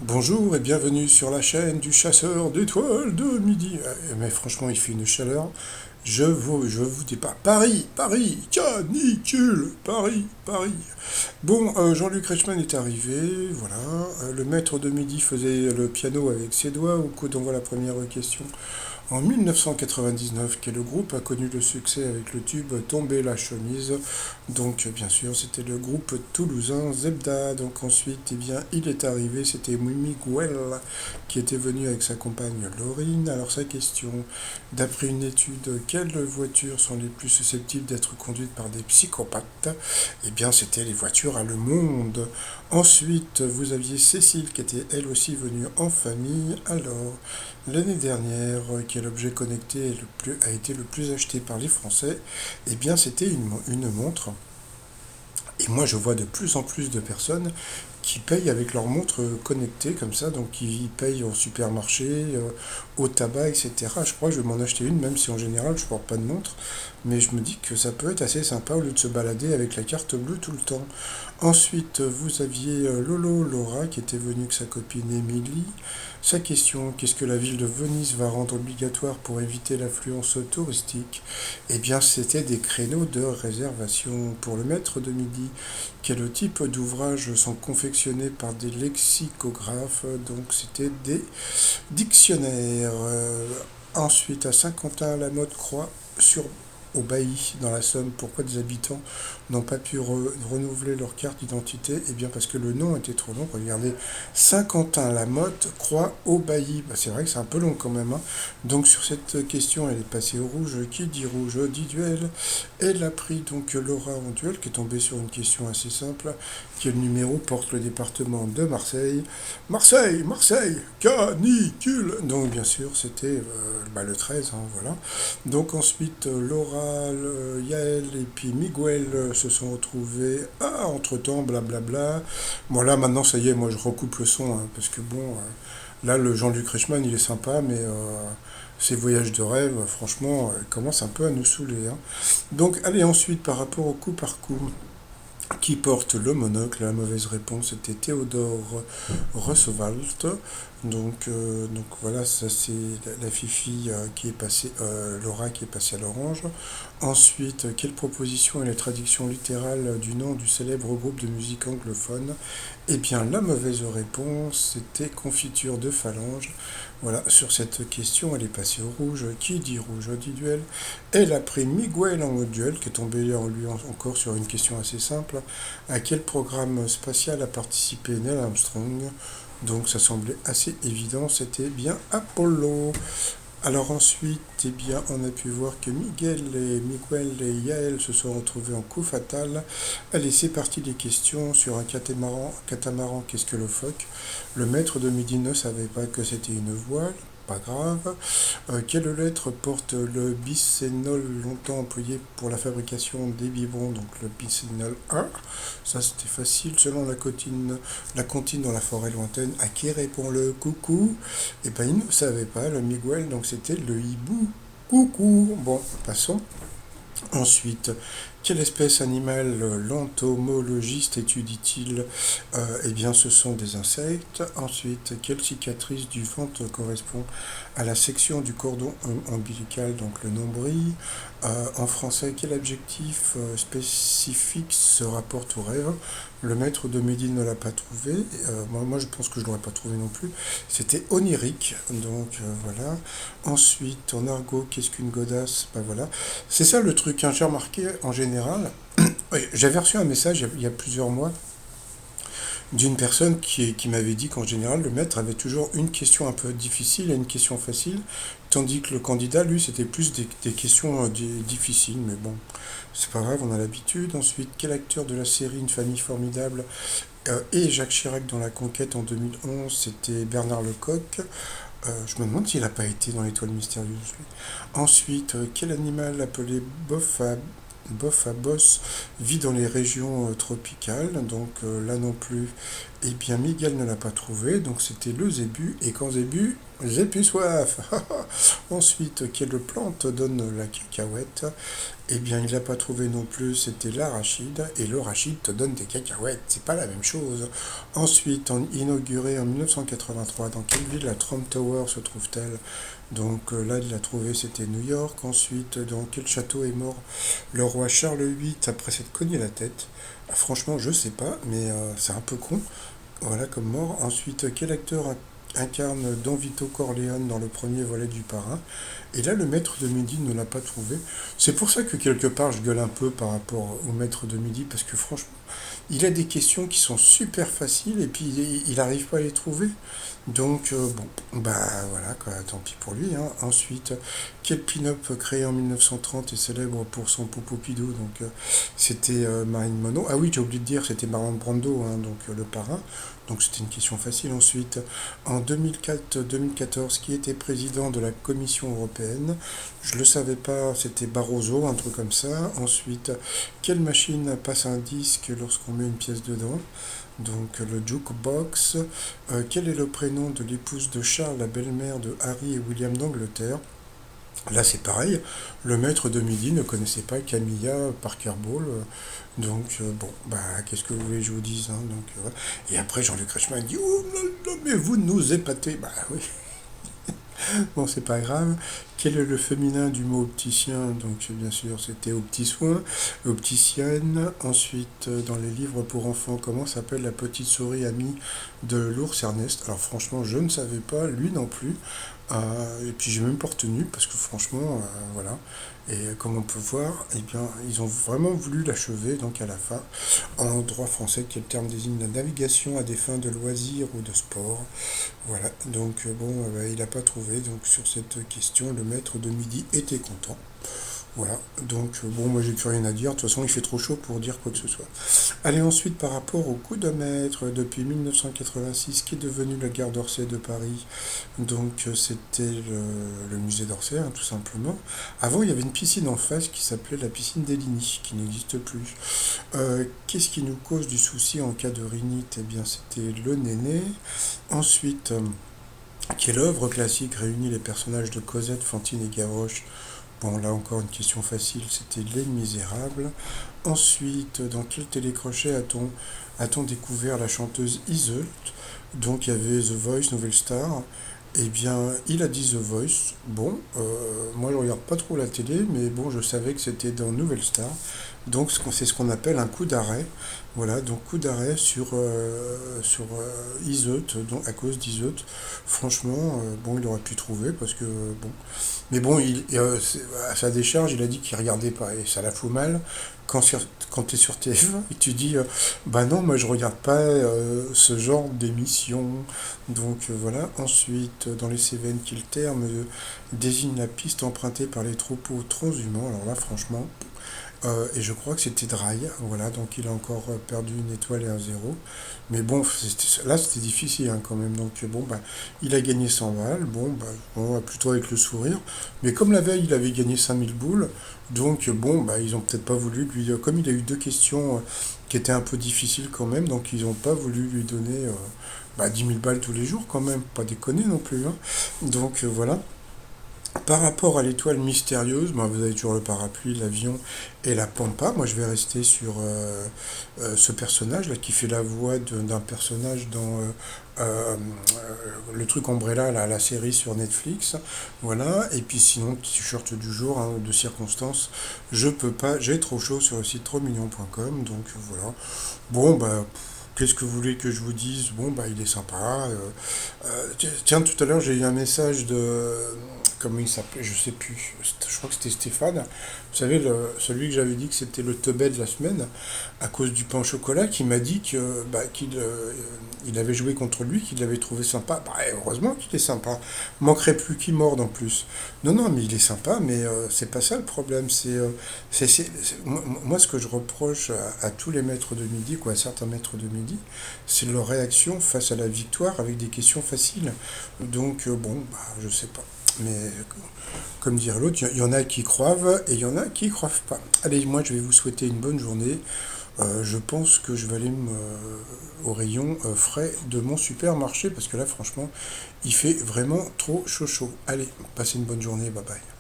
Bonjour et bienvenue sur la chaîne du chasseur d'étoiles de midi. Mais franchement, il fait une chaleur. Je vous dis pas. Paris, Paris, canicule, Paris, Paris. Bon, Jean-Luc Reichmann est arrivé, voilà. Le maître de midi faisait le piano avec ses doigts. Au coup d'envoi la première question. En 1999, quel groupe a connu le succès avec le tube Tomber la chemise? Donc, bien sûr, c'était le groupe toulousain Zebda. Donc, ensuite, eh bien, il est arrivé, c'était Miguel qui était venu avec sa compagne Laurine. Alors, sa question, d'après une étude, quelles voitures sont les plus susceptibles d'être conduites par des psychopathes? Eh bien, c'était les voitures allemandes. Ensuite, vous aviez Cécile qui était elle aussi venue en famille. Alors, l'année dernière, quel objet connecté a été le plus acheté par les Français? Eh bien, c'était une montre. Et moi, je vois de plus en plus de personnes qui payent avec leur montre connectée comme ça, donc qui payent au supermarché, au tabac, etc. Je crois que je vais m'en acheter une, même si en général je ne porte pas de montre, mais je me dis que ça peut être assez sympa au lieu de se balader avec la carte bleue tout le temps. Ensuite, vous aviez Lolo Laura qui était venue avec sa copine Émilie. Sa question, qu'est-ce que la ville de Venise va rendre obligatoire pour éviter l'affluence touristique? Eh bien, c'était des créneaux de réservation pour le maître de midi. Quel type d'ouvrages sont confectionnés par des lexicographes? Donc, c'était des dictionnaires. Ensuite, à Saint-Quentin, la mode croît sur au bailli dans la Somme. Pourquoi des habitants n'ont pas pu renouveler leur carte d'identité? Eh bien parce que le nom était trop long. Regardez, Saint-Quentin-la-Motte, croix au bailli. Bah, c'est vrai que c'est un peu long quand même, hein. Donc sur cette question, elle est passée au rouge. Qui dit rouge dit duel. Elle a pris donc Laura en duel, qui est tombée sur une question assez simple. Quel numéro porte le département de Marseille? Marseille, Marseille, canicule. Donc bien sûr, c'était le 13, hein, voilà. Donc ensuite, Laura, Yael et puis Miguel se sont retrouvés. Ah, entre-temps, blablabla. Bon, là, maintenant, ça y est, moi, je recoupe le son, hein, parce que bon, là, le Jean-Luc Reichmann, il est sympa, mais ses voyages de rêve, franchement, commencent un peu à nous saouler, hein. Donc, allez, ensuite, par rapport au coup par coup, qui porte le monocle? La mauvaise réponse était Théodore Roosevelt. Donc voilà, ça c'est la Fifi qui est passée, Laura qui est passée à l'orange. Ensuite, quelle proposition est la traduction littérale du nom du célèbre groupe de musique anglophone? Eh bien, la mauvaise réponse, c'était confiture de phalange. Voilà, sur cette question, elle est passée au rouge. Qui dit rouge dit duel. Elle a pris Miguel en duel, qui est tombé en lui encore sur une question assez simple. À quel programme spatial a participé Neil Armstrong? Donc ça semblait assez évident, c'était bien Apollo. Alors ensuite, eh bien, on a pu voir que Miguel et Yael se sont retrouvés en coup fatal. Allez, c'est parti des questions sur un catamaran. Catamaran, qu'est-ce que le phoque? Le maître de midi ne savait pas que c'était une voile. Pas grave. Quelle lettre porte le bisénol longtemps employé pour la fabrication des biberons? Donc le bisénol A. Ça c'était facile. Selon la comptine dans la forêt lointaine, à qui répond le coucou? Eh ben il ne savait pas, le Miguel, donc c'était le hibou. Coucou. Bon, passons. Ensuite, quelle espèce animale l'entomologiste étudie-t-il? Eh bien, ce sont des insectes. Ensuite, quelle cicatrice du ventre correspond à la section du cordon ombilical, donc le nombril? En français, quel adjectif spécifique se rapporte au rêve? Le maître de midi ne l'a pas trouvé. Moi, je pense que je ne l'aurais pas trouvé non plus. C'était onirique. Donc, voilà. Ensuite, en argot, qu'est-ce qu'une godasse? Ben voilà. C'est ça le truc, hein. J'ai remarqué en général. Oui, j'avais reçu un message il y a plusieurs mois d'une personne qui m'avait dit qu'en général, le maître avait toujours une question un peu difficile et une question facile, tandis que le candidat, lui, c'était plus des questions difficiles. Mais bon, c'est pas grave, on a l'habitude. Ensuite, quel acteur de la série Une famille formidable et Jacques Chirac dans La Conquête en 2011? C'était Bernard Lecoq. Je me demande s'il n'a pas été dans l'Étoile mystérieuse, lui. Ensuite, quel animal appelé bof à boss vit dans les régions tropicales? Donc là non plus, Eh bien, Miguel ne l'a pas trouvé, donc c'était le zébu, et quand zébu, j'ai plus soif. Ensuite, quelle plante donne la cacahuète? Eh bien, il n'a pas trouvé non plus, c'était l'arachide, et l'arachide te donne des cacahuètes, c'est pas la même chose. Ensuite, inauguré en 1983, dans quelle ville la Trump Tower se trouve-t-elle? Donc là, il l'a trouvé, c'était New York. Ensuite, dans quel château est mort le roi Charles VIII après s'être cogné la tête? Ah, franchement, je sais pas, mais c'est un peu con. Voilà comme mort. Ensuite, quel acteur incarne Don Vito Corleone dans le premier volet du Parrain? Et là, le maître de midi ne l'a pas trouvé. C'est pour ça que quelque part, je gueule un peu par rapport au maître de midi, parce que franchement, il a des questions qui sont super faciles et puis il n'arrive pas à les trouver. Donc, bon, bah voilà, quoi, tant pis pour lui, hein. Ensuite, quel pin-up créé en 1930 est célèbre pour son poupopidou? Donc, c'était Marilyn Monroe. Ah oui, j'ai oublié de dire, c'était Marlon Brando, hein, donc le parrain. Donc, c'était une question facile. Ensuite, en 2004-2014, qui était président de la Commission européenne? Je ne le savais pas, c'était Barroso, un truc comme ça. Ensuite, quelle machine passe un disque lorsqu'on met une pièce dedans? Donc le jukebox. Quel est le prénom de l'épouse de Charles, la belle-mère de Harry et William d'Angleterre? Là c'est pareil, le maître de midi ne connaissait pas Camilla Parker Bowles, donc bon, bah qu'est-ce que vous voulez que je vous dise, hein, donc, voilà. Et après Jean-Luc Reichmann dit: oh là là, mais vous nous épatez! Bah oui, bon, c'est pas grave. Quel est le féminin du mot opticien? Donc, bien sûr, c'était opti soin, opticienne. Ensuite, dans les livres pour enfants, comment s'appelle la petite souris amie de l'ours Ernest? Alors, franchement, je ne savais pas, lui non plus. Et puis, j'ai même pas retenu parce que, franchement, voilà. Et comme on peut voir, eh bien, ils ont vraiment voulu l'achever, donc à la fin, en droit français, quel terme désigne la navigation à des fins de loisirs ou de sport. Voilà, donc bon, il n'a pas trouvé, donc sur cette question, le maître de midi était content. Voilà, donc bon, moi j'ai plus rien à dire, de toute façon il fait trop chaud pour dire quoi que ce soit. Allez, ensuite, par rapport au coudomètre, depuis 1986, qui est devenu la gare d'Orsay de Paris? Donc c'était le musée d'Orsay, hein, tout simplement. Avant, il y avait une piscine en face qui s'appelait la piscine d'Eligny, qui n'existe plus. Qu'est-ce qui nous cause du souci en cas de rhinite? Eh bien, c'était le néné. Ensuite, quelle œuvre classique réunit les personnages de Cosette, Fantine et Gavroche? Bon, là encore une question facile, c'était Les Misérables. Ensuite, dans quel télécrochet a-t-on découvert la chanteuse Iseult? Donc il y avait The Voice, Nouvelle Star. Eh bien, il a dit The Voice. Bon, moi je regarde pas trop la télé, mais bon, je savais que c'était dans Nouvelle Star. Donc c'est ce qu'on appelle un coup d'arrêt. Voilà, donc coup d'arrêt sur Iseut, donc à cause d'Iseut. Franchement, bon, il aurait pu trouver parce que bon. Mais bon, à sa décharge, il a dit qu'il regardait pas et ça la fout mal. Quand tu es sur TF1 et tu dis bah non, moi je regarde pas ce genre d'émission. Donc voilà. Ensuite, dans les Cévennes, quel terme désigne la piste empruntée par les troupeaux transhumants? Alors là, franchement, et je crois que c'était Dry, voilà, donc il a encore perdu une étoile et un zéro. Mais bon, là c'était difficile hein, quand même, donc bon, bah, il a gagné 100 balles, bon, bah, on va plutôt avec le sourire. Mais comme la veille il avait gagné 5000 boules, donc bon, bah, ils ont peut-être pas voulu lui. Comme il a eu deux questions qui étaient un peu difficiles quand même, donc ils ont pas voulu lui donner bah, 10 000 balles tous les jours quand même, pas déconner non plus, hein. Donc voilà. Par rapport à l'étoile mystérieuse, ben, vous avez toujours le parapluie, l'avion et la pampa. Moi, je vais rester sur ce personnage-là qui fait la voix d'un personnage dans le truc Umbrella, la série sur Netflix. Voilà. Et puis sinon, t-shirt du jour, hein, de circonstance, je peux pas, j'ai trop chaud sur le site trop-mignon.com. Donc voilà. Bon, bah. Qu'est-ce que vous voulez que je vous dise? Bon, bah, il est sympa. Tiens, tout à l'heure, j'ai eu un message de. Comment il s'appelait? Je sais plus. Je crois que c'était Stéphane. Vous savez, celui que j'avais dit que c'était le teubé de la semaine, à cause du pain au chocolat, qui m'a dit que il avait joué contre lui, qu'il l'avait trouvé sympa. Bah, heureusement qu'il est sympa. Manquerait plus qu'il morde en plus. Non, non, mais il est sympa, mais c'est pas ça le problème. Moi, ce que je reproche à tous les maîtres de midi, quoi, à certains maîtres de midi, c'est leur réaction face à la victoire avec des questions faciles. Donc, bon, bah, je sais pas. Mais comme dirait l'autre, il y en a qui croivent et il y en a qui croivent pas. Allez, moi je vais vous souhaiter une bonne journée. Je pense que je vais aller au rayon frais de mon supermarché parce que là, franchement, il fait vraiment trop chaud chaud. Allez, passez une bonne journée, bye bye.